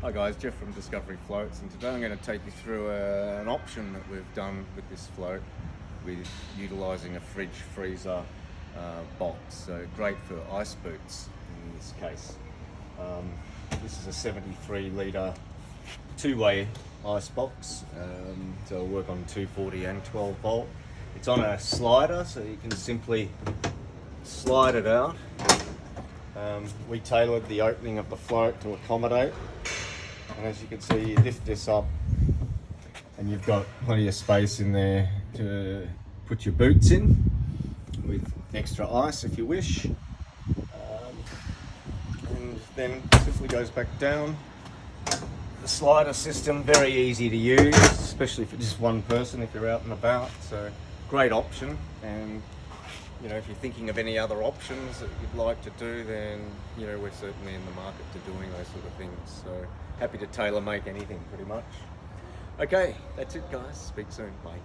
Hi guys, Jeff from Discovery Floats, and today I'm going to take you through an option that we've done with this float with utilising a fridge freezer box. So great for ice boots in this case. This is a 73 litre two-way ice box, so it'll work on 240 and 12 volt. It's on a slider, so you can simply slide it out. We tailored the opening of the float to accommodate, and as you can see, you lift this up and you've got plenty of space in there to put your boots in with extra ice if you wish, and then simply goes back down. The slider system, very easy to use, especially for just one person if you're out and about, so great option. And you know, if you're thinking of any other options that you'd like to do, then you know, we're certainly in the market to doing those sort of things. So happy to tailor make anything pretty much. Okay, that's it guys. Speak soon. Bye.